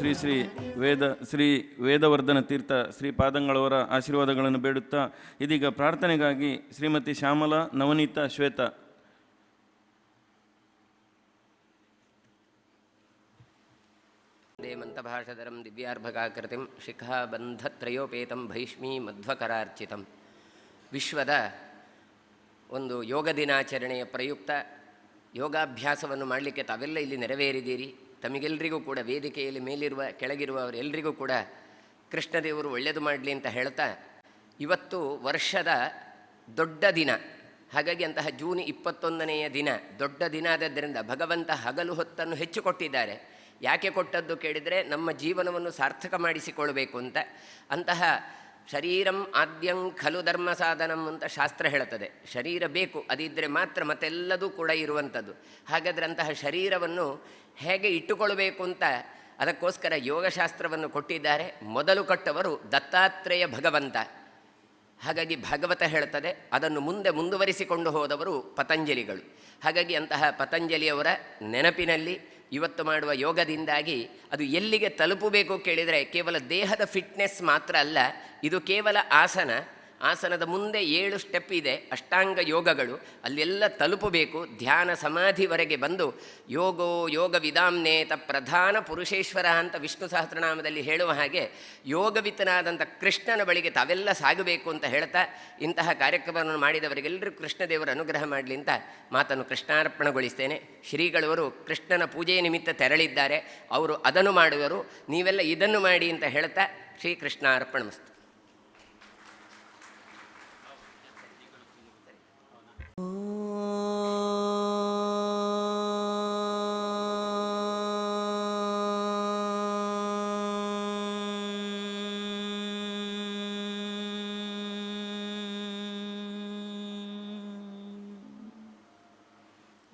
ಶ್ರೀ ವೇದವರ್ಧನ ತೀರ್ಥ ಶ್ರೀಪಾದಂಗಳವರ ಆಶೀರ್ವಾದಗಳನ್ನು ಬೇಡುತ್ತಾ ಇದೀಗ ಪ್ರಾರ್ಥನೆಗಾಗಿ ಶ್ರೀಮತಿ ಶ್ಯಾಮಲಾ, ನವನೀತಾ, ಶ್ವೇತಾ. ಮಂತಭಾಷಧರಂ ದಿವ್ಯಾರ್ಭಕಾಕೃತಿಂ ಶಿಖಾಬಂಧತ್ರಯೋಪೇತಂ ಭೈಷ್ಮೀ ಮಧ್ವಕರಾರ್ಚಿತಂ. ವಿಶ್ವದ ಒಂದು ಯೋಗ ದಿನಾಚರಣೆಯ ಪ್ರಯುಕ್ತ ಯೋಗಾಭ್ಯಾಸವನ್ನು ಮಾಡಲಿಕ್ಕೆ ತಾವೆಲ್ಲ ಇಲ್ಲಿ ನೆರವೇರಿದ್ದೀರಿ. ತಮಗೆಲ್ಲರಿಗೂ ಕೂಡ ವೇದಿಕೆಯಲ್ಲಿ ಮೇಲಿರುವ ಕೆಳಗಿರುವವರೆಲ್ಲರಿಗೂ ಕೂಡ ಕೃಷ್ಣದೇವರು ಒಳ್ಳೆಯದು ಮಾಡಲಿ ಅಂತ ಹೇಳ್ತಾ, ಇವತ್ತು ವರ್ಷದ ದೊಡ್ಡ ದಿನ. ಹಾಗಾಗಿ ಅಂತಹ ಜೂನ್ 21ನೆಯ ದಿನ ದೊಡ್ಡ ದಿನ ಆದದ್ದರಿಂದ ಭಗವಂತ ಹಗಲು ಹೊತ್ತನ್ನು ಹೆಚ್ಚು ಕೊಟ್ಟಿದ್ದಾರೆ. ಯಾಕೆ ಕೊಟ್ಟದ್ದು ಕೇಳಿದರೆ ನಮ್ಮ ಜೀವನವನ್ನು ಸಾರ್ಥಕ ಮಾಡಿಸಿಕೊಳ್ಬೇಕು ಅಂತ. ಅಂತಹ ಶರೀರಂ ಆದ್ಯಂ ಖಲು ಧರ್ಮ ಸಾಧನಂ ಅಂತ ಶಾಸ್ತ್ರ ಹೇಳುತ್ತದೆ. ಶರೀರ ಬೇಕು, ಅದಿದ್ದರೆ ಮಾತ್ರ ಮತ್ತೆಲ್ಲದೂ ಕೂಡ ಇರುವಂಥದ್ದು. ಹಾಗಾದರೆ ಅಂತಹ ಶರೀರವನ್ನು ಹೇಗೆ ಇಟ್ಟುಕೊಳ್ಬೇಕು ಅಂತ ಅದಕ್ಕೋಸ್ಕರ ಯೋಗಶಾಸ್ತ್ರವನ್ನು ಕೊಟ್ಟಿದ್ದಾರೆ. ಮೊದಲು ಕೊಟ್ಟವರು ದತ್ತಾತ್ರೇಯ ಭಗವಂತ. ಹಾಗಾಗಿ ಭಾಗವತ ಹೇಳ್ತದೆ, ಅದನ್ನು ಮುಂದೆ ಮುಂದುವರಿಸಿಕೊಂಡು ಹೋದವರು ಪತಂಜಲಿಗಳು. ಹಾಗಾಗಿ ಅಂತಹ ಪತಂಜಲಿಯವರ ನೆನಪಿನಲ್ಲಿ ಇವತ್ತು ಮಾಡುವ ಯೋಗದಿಂದಾಗಿ ಅದು ಎಲ್ಲಿಗೆ ತಲುಪಬೇಕು ಕೇಳಿದರೆ ಕೇವಲ ದೇಹದ ಫಿಟ್ನೆಸ್ ಮಾತ್ರ ಅಲ್ಲ, ಇದು ಕೇವಲ ಆಸನದ ಮುಂದೆ 7 ಸ್ಟೆಪ್ ಇದೆ, ಅಷ್ಟಾಂಗ ಯೋಗಗಳು. ಅಲ್ಲೆಲ್ಲ ತಲುಪಬೇಕು. ಧ್ಯಾನ ಸಮಾಧಿವರೆಗೆ ಬಂದು ಯೋಗೋ ಯೋಗ ವಿದಾಂನೇತ ಪ್ರಧಾನ ಪುರುಷೇಶ್ವರ ಅಂತ ವಿಷ್ಣು ಸಹಸ್ರನಾಮದಲ್ಲಿ ಹೇಳುವ ಹಾಗೆ ಯೋಗವಿತ್ತನಾದಂಥ ಕೃಷ್ಣನ ಬಳಿಗೆ ತಾವೆಲ್ಲ ಸಾಗಬೇಕು ಅಂತ ಹೇಳ್ತಾ, ಇಂತಹ ಕಾರ್ಯಕ್ರಮವನ್ನು ಮಾಡಿದವರಿಗೆಲ್ಲರೂ ಕೃಷ್ಣದೇವರ ಅನುಗ್ರಹ ಮಾಡಲಿ ಅಂತ ಮಾತನ್ನು ಕೃಷ್ಣಾರ್ಪಣಗೊಳಿಸ್ತೇನೆ. ಶ್ರೀಗಳವರು ಕೃಷ್ಣನ ಪೂಜೆಯ ನಿಮಿತ್ತ ತೆರಳಿದ್ದಾರೆ, ಅವರು ಅದನ್ನು ಮಾಡುವರು, ನೀವೆಲ್ಲ ಇದನ್ನು ಮಾಡಿ ಅಂತ ಹೇಳ್ತಾ ಶ್ರೀ ಕೃಷ್ಣಾರ್ಪಣಮಸ್ತು.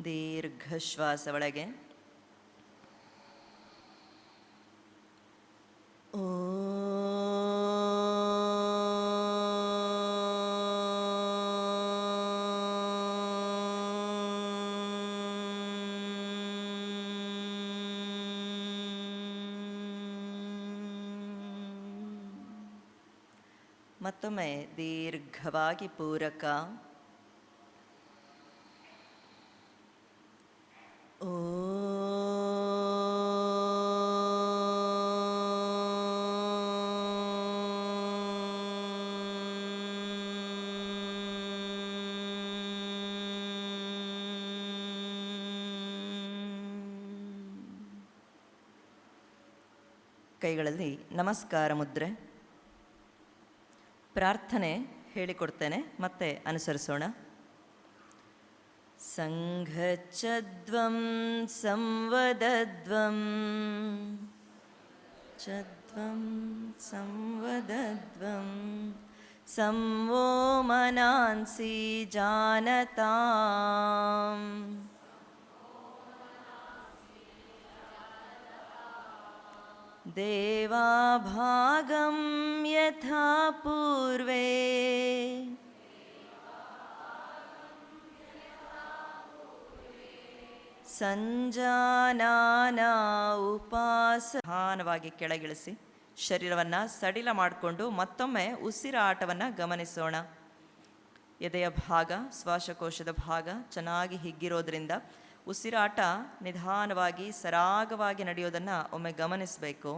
ದೀರ್ಘ ಶ್ವಾಸ ಒಳಗೆ. ಮತ್ತೊಮ್ಮೆ ದೀರ್ಘವಾಗಿ ಪೂರಕ. ಕೈಗಳಲ್ಲಿ ನಮಸ್ಕಾರ ಮುದ್ರೆ. ಪ್ರಾರ್ಥನೆ ಹೇಳಿಕೊಡ್ತೇನೆ, ಮತ್ತೆ ಅನುಸರಿಸೋಣ. ಸಂಘಚ್ಛದ್ವಂ ಸಂವದದ್ವಂ ಛದ್ವಂ ಸಂವದದ್ವಂ ಸಂವೋ ಮನಾಂಸಿ ಜಾನತಾಂ ದೇವಾಭಾಗಂ ಯಥಾ ಪೂರ್ವೇ ಸಂಜಾನಾನಾ ಉಪಾಸನವಾಗಿ ಕೆಳಗಿಳಿಸಿ ಶರೀರವನ್ನು ಸಡಿಲ ಮಾಡಿಕೊಂಡು ಮತ್ತೊಮ್ಮೆ ಉಸಿರಾಟವನ್ನು ಗಮನಿಸೋಣ. ಎದೆಯ ಭಾಗ, ಶ್ವಾಸಕೋಶದ ಭಾಗ ಚೆನ್ನಾಗಿ ಹಿಗ್ಗಿರೋದ್ರಿಂದ ಉಸಿರಾಟ ನಿಧಾನವಾಗಿ ಸರಾಗವಾಗಿ ನಡೆಯೋದನ್ನು ಒಮ್ಮೆ ಗಮನಿಸಬೇಕು.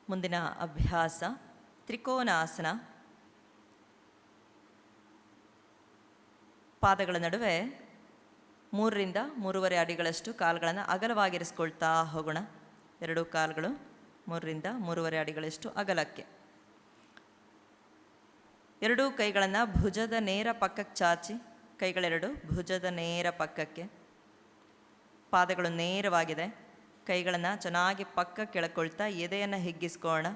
ಮುಂದಿನ ಅಭ್ಯಾಸ ತ್ರಿಕೋನಾಸನ. ಪಾದಗಳ ನಡುವೆ 3 ರಿಂದ 3.5 ಅಡಿಗಳಷ್ಟು ಕಾಲುಗಳನ್ನು ಅಗಲವಾಗಿರಿಸ್ಕೊಳ್ತಾ ಹೋಗೋಣ. 2 ಕಾಲುಗಳು 3 ರಿಂದ 3.5 ಅಡಿಗಳಷ್ಟು ಅಗಲಕ್ಕೆ. 2 ಕೈಗಳನ್ನು ಭುಜದ ನೇರ ಪಕ್ಕಕ್ಕೆ ಚಾಚಿ, ಕೈಗಳೆರಡು ಭುಜದ ನೇರ ಪಕ್ಕಕ್ಕೆ. ಪಾದಗಳು ನೇರವಾಗಿದೆ. ಕೈಗಳನ್ನು ಚೆನ್ನಾಗಿ ಪಕ್ಕಕ್ಕೆ ಕೆಳಕೊಳ್ತಾ ಎದೆಯನ್ನು ಹಿಗ್ಗಿಸ್ಕೋಣ.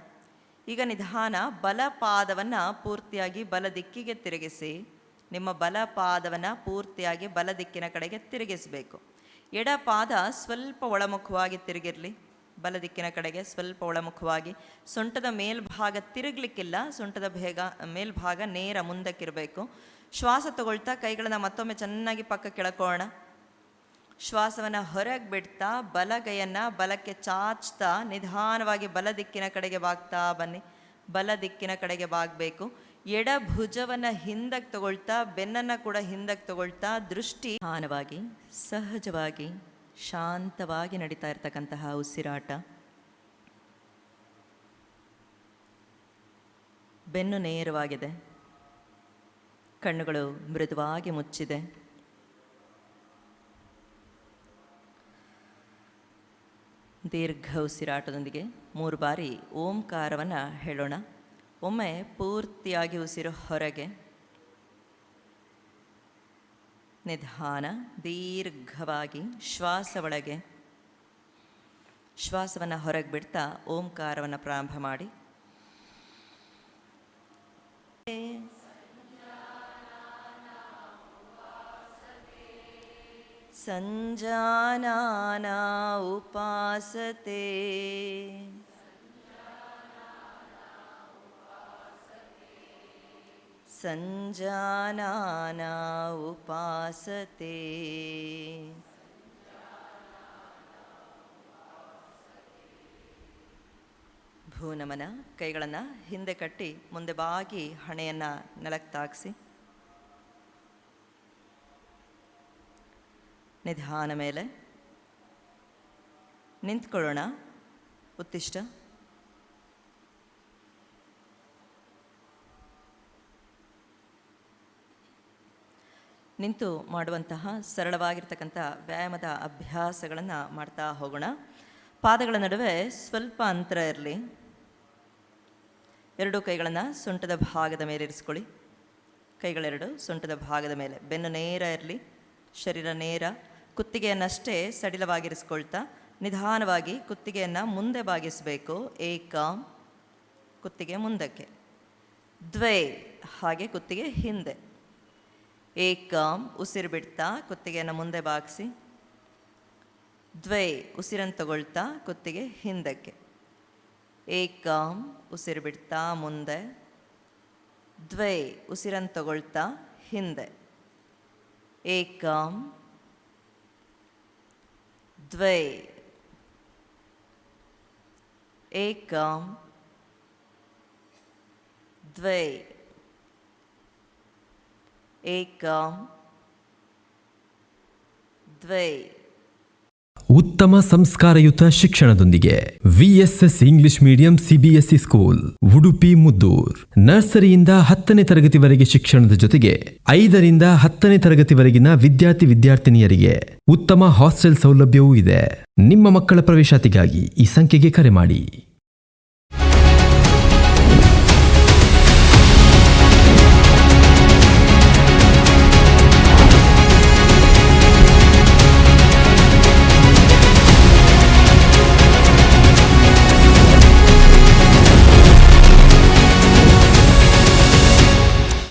ಈಗ ನಿಧಾನ ಬಲ ಪಾದವನ್ನು ಪೂರ್ತಿಯಾಗಿ ಬಲ ದಿಕ್ಕಿಗೆ ತಿರುಗಿಸಿ. ನಿಮ್ಮ ಬಲ ಪಾದವನ್ನು ಪೂರ್ತಿಯಾಗಿ ಬಲ ದಿಕ್ಕಿನ ಕಡೆಗೆ ತಿರುಗಿಸಬೇಕು. ಎಡ ಪಾದ ಸ್ವಲ್ಪ ಒಳಮುಖವಾಗಿ ತಿರುಗಿರಲಿ. ಬಲ ದಿಕ್ಕಿನ ಕಡೆಗೆ ಸ್ವಲ್ಪ ಒಳಮುಖವಾಗಿ. ಸೊಂಟದ ಮೇಲ್ಭಾಗ ತಿರುಗಲಿಕ್ಕಿಲ್ಲ, ಸೊಂಟದ ಮೇಲ್ಭಾಗ ನೇರ ಮುಂದಕ್ಕಿರಬೇಕು. ಶ್ವಾಸ ತಗೊಳ್ತಾ ಕೈಗಳನ್ನು ಮತ್ತೊಮ್ಮೆ ಚೆನ್ನಾಗಿ ಪಕ್ಕ ಕೆಳಕೋಣ. ಶ್ವಾಸವನ್ನು ಹೊರಗೆ ಬಿಡ್ತಾ ಬಲಗೈಯನ್ನು ಬಲಕ್ಕೆ ಚಾಚ್ತಾ ನಿಧಾನವಾಗಿ ಬಲ ದಿಕ್ಕಿನ ಕಡೆಗೆ ಬಾಗ್ತಾ ಬನ್ನಿ. ಬಲ ದಿಕ್ಕಿನ ಕಡೆಗೆ ಬಾಗಬೇಕು. ಎಡ ಭುಜವನ್ನು ಹಿಂದಕ್ಕೆ ತಗೊಳ್ತಾ ಬೆನ್ನನ್ನು ಕೂಡ ಹಿಂದಕ್ಕೆ ತಗೊಳ್ತಾ ದೃಷ್ಟಿ ನಿಧಾನವಾಗಿ ಸಹಜವಾಗಿ ಶಾಂತವಾಗಿ ನಡೀತಾ ಇರ್ತಕ್ಕಂತಹ ಉಸಿರಾಟ. ಬೆನ್ನು ನೇರವಾಗಿದೆ, ಕಣ್ಣುಗಳು ಮೃದುವಾಗಿ ಮುಚ್ಚಿದೆ. ದೀರ್ಘ ಉಸಿರಾಟದೊಂದಿಗೆ 3 ಬಾರಿ ಓಂಕಾರವನ್ನು ಹೇಳೋಣ. ಒಮ್ಮೆ ಪೂರ್ತಿಯಾಗಿ ಉಸಿರು ಹೊರಗೆ, ನಿಧಾನ ದೀರ್ಘವಾಗಿ ಶ್ವಾಸ ಒಳಗೆ, ಶ್ವಾಸವನ್ನು ಹೊರಗೆ ಬಿಡ್ತಾ ಓಂಕಾರವನ್ನು ಪ್ರಾರಂಭ ಮಾಡಿ. ಸಂಜಾನಾನಾ ಉಪಾಸತೆ ಸಂಜಾನಾನಾ ಉಪಾಸತೆ. ಭೂನಮನ. ಕೈಗಳನ್ನು ಹಿಂದೆ ಕಟ್ಟಿ ಮುಂದೆ ಬಾಗಿ ಹಣೆಯನ್ನು ನೆಲಕ್ಕೆ ತಾಗಿಸಿ ನಿಧಾನ ಮೇಲೆ ನಿಂತ್ಕೊಳ್ಳೋಣ. ಉತ್ತಿಷ್ಟ. ನಿಂತು ಮಾಡುವಂತಹ ಸರಳವಾಗಿರ್ತಕ್ಕಂಥ ವ್ಯಾಯಾಮದ ಅಭ್ಯಾಸಗಳನ್ನು ಮಾಡ್ತಾ ಹೋಗೋಣ. ಪಾದಗಳ ನಡುವೆ ಸ್ವಲ್ಪ ಅಂತರ ಇರಲಿ. 2 ಕೈಗಳನ್ನು ಸೊಂಟದ ಭಾಗದ ಮೇಲೆ ಇರಿಸ್ಕೊಳ್ಳಿ. ಕೈಗಳೆರಡು ಸೊಂಟದ ಭಾಗದ ಮೇಲೆ. ಬೆನ್ನು ನೇರ ಇರಲಿ, ಶರೀರ ನೇರ. ಕುತ್ತಿಗೆಯನ್ನಷ್ಟೇ ಸಡಿಲವಾಗಿರಿಸ್ಕೊಳ್ತಾ ನಿಧಾನವಾಗಿ ಕುತ್ತಿಗೆಯನ್ನು ಮುಂದೆ ಬಾಗಿಸಬೇಕು. ಏಕಾಂ, ಕುತ್ತಿಗೆ ಮುಂದಕ್ಕೆ. ದ್ವೇ, ಹಾಗೆ ಕುತ್ತಿಗೆ ಹಿಂದೆ. ಏಕಾಂ, ಉಸಿರು ಬಿಡ್ತಾ ಕುತ್ತಿಗೆಯನ್ನು ಮುಂದೆ ಬಾಗಿಸಿ. ದ್ವೇ, ಉಸಿರನ್ನು ತಗೊಳ್ತಾ ಕುತ್ತಿಗೆ ಹಿಂದಕ್ಕೆ. ಏಕಾಂ, ಉಸಿರು ಬಿಡ್ತಾ ಮುಂದೆ. ದ್ವೇ, ಉಸಿರನ್ನು ತಗೊಳ್ತಾ ಹಿಂದೆ. ಏಕಾಂ, ದ್ವೇ, ಏಕಾಂ, ದ್ವೇ, ಏಕಾಂ, ದ್ವೇ. ಉತ್ತಮ ಸಂಸ್ಕಾರಯುತ ಶಿಕ್ಷಣದೊಂದಿಗೆ VSS English medium CBSE school Udupi Muddur. ನರ್ಸರಿಯಿಂದ 10ನೇ ತರಗತಿವರೆಗೆ ಶಿಕ್ಷಣದ ಜೊತೆಗೆ 5ರಿಂದ 10ನೇ ತರಗತಿವರೆಗಿನ ವಿದ್ಯಾರ್ಥಿನಿಯರಿಗೆ ಉತ್ತಮ ಹಾಸ್ಟೆಲ್ ಸೌಲಭ್ಯವೂ ಇದೆ. ನಿಮ್ಮ ಮಕ್ಕಳ ಪ್ರವೇಶಾತಿಗಾಗಿ ಈ ಸಂಖ್ಯೆಗೆ ಕರೆ ಮಾಡಿ.